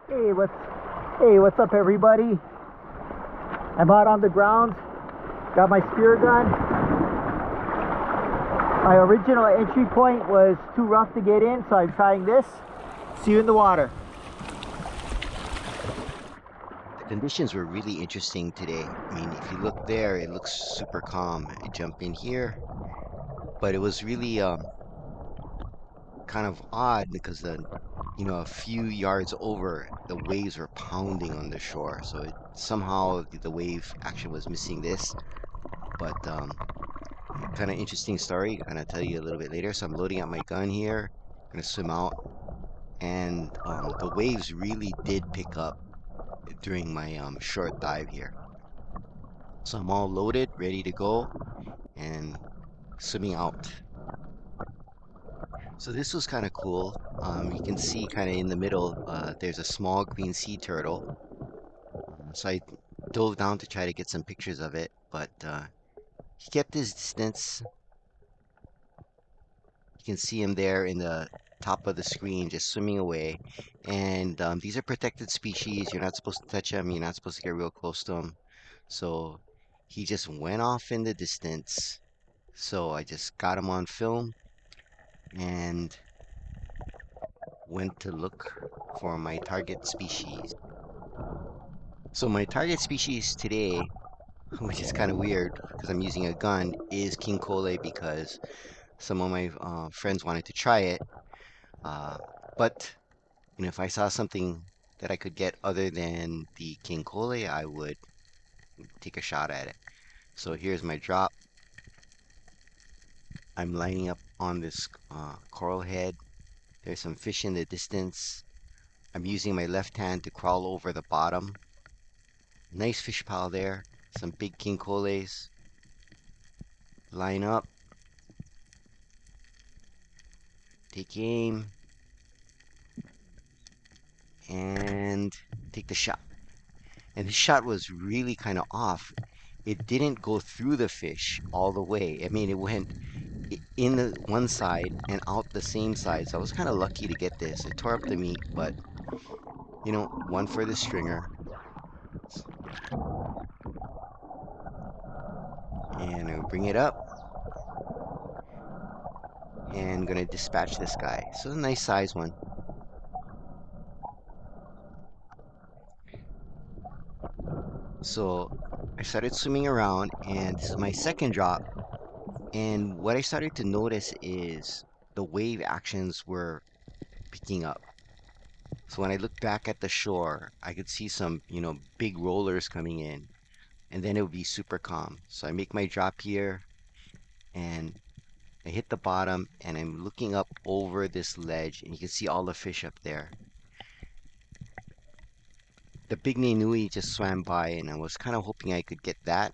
Hey, what's up, everybody? I'm out on the grounds. Got my spear gun. My original entry point was too rough to get in, so I'm trying this. See you in the water. The conditions were really interesting today. I mean, if you look there, it looks super calm. I jump in here, but it was really kind of odd because a few yards over, the waves were pounding on the shore. So somehow the wave action was missing this. But kind of interesting story. Kind of tell you a little bit later. So I'm loading up my gun here. Gonna swim out, and the waves really did pick up during my short dive here. So I'm all loaded, ready to go, and swimming out. So this was kind of cool. You can see kind of in the middle, there's a small green sea turtle. So I dove down to try to get some pictures of it, but he kept his distance. You can see him there in the top of the screen, just swimming away. And these are protected species. You're not supposed to touch them. You're not supposed to get real close to them. So he just went off in the distance. So I just got him on film and went to look for my target species. So my target species today, which is kind of weird because I'm using a gun, is King Kole because some of my friends wanted to try it. Uh, but if I saw something that I could get other than the King Kole, I would take a shot at it. So here's my drop. I'm lining up on this coral head. There's some fish in the distance. I'm using my left hand to crawl over the bottom. Nice fish pile there. Some big King Koles. Line up. Take aim. And take the shot. And this shot was really kind of off. It didn't go through the fish all the way. I mean, it went in the one side and out the same side. So I was kind of lucky to get this. It tore up the meat, but one for the stringer. And I'll bring it up and gonna dispatch this guy. So a nice size one. So I started swimming around, and this is my second drop. And what I started to notice is the wave actions were picking up. So when I looked back at the shore, I could see some, big rollers coming in, and then it would be super calm. So I make my drop here, and I hit the bottom, and I'm looking up over this ledge, and you can see all the fish up there. The big Nui just swam by, and I was kind of hoping I could get that.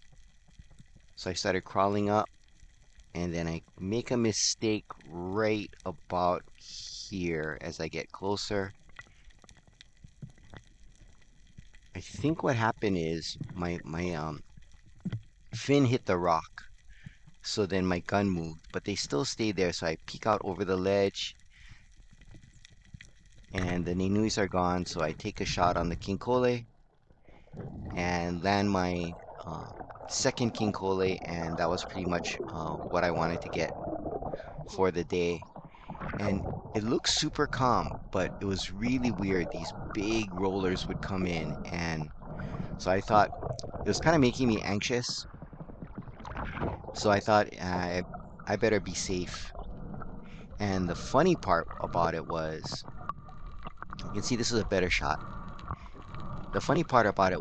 So I started crawling up, and then I make a mistake right about here as I get closer. I think what happened is my fin hit the rock, so then my gun moved, but they still stayed there. So I peek out over the ledge, and the Ninuis are gone. So I take a shot on the King Kole and land my second King Kole, and that was pretty much what I wanted to get for the day. And it looks super calm, but it was really weird. These big rollers would come in, and so I thought it was kind of making me anxious. So I thought I better be safe. And the funny part about it was, you can see this is a better shot. The funny part about it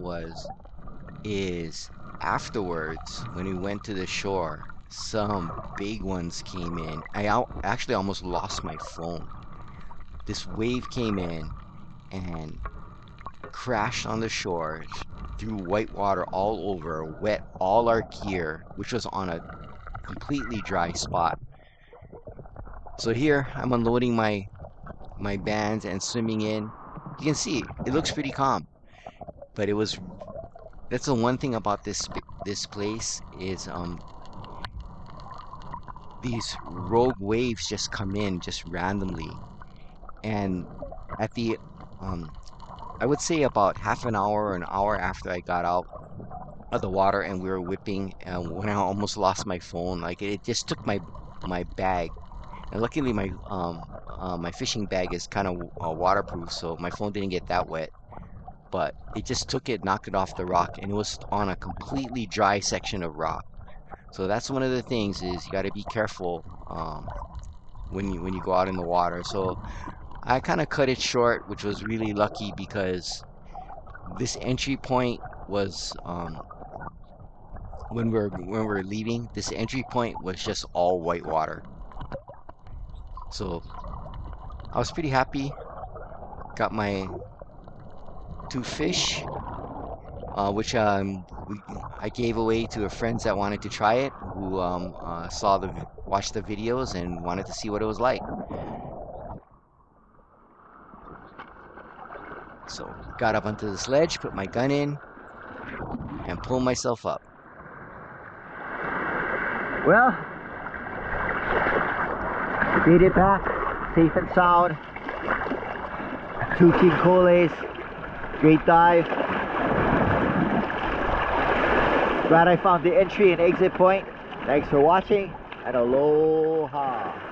is afterwards when we went to the shore, some big ones came in. Actually almost lost my phone. This wave came in and crashed on the shore, threw white water all over, wet all our gear, which was on a completely dry spot. So here I'm unloading my bands and swimming in. You can see it looks pretty calm, but that's the one thing about this place is these rogue waves just come in just randomly, and at the um I would say about half an hour or an hour after I got out of the water and we were whipping, when I almost lost my phone. Like it just took my bag, and luckily my fishing bag is kind of waterproof, so my phone didn't get that wet. But it just took it, knocked it off the rock, and it was on a completely dry section of rock. So that's one of the things is you got to be careful when you go out in the water. So I kind of cut it short, which was really lucky because this entry point was when we were leaving, this entry point was just all white water. So I was pretty happy. Got my two fish, which I gave away to friends that wanted to try it, who watched the videos and wanted to see what it was like. So got up onto the sledge, put my gun in, and pulled myself up. Well, made it back safe and sound. 2 King Koles, great dive. Glad I found the entry and exit point. Thanks for watching, and aloha.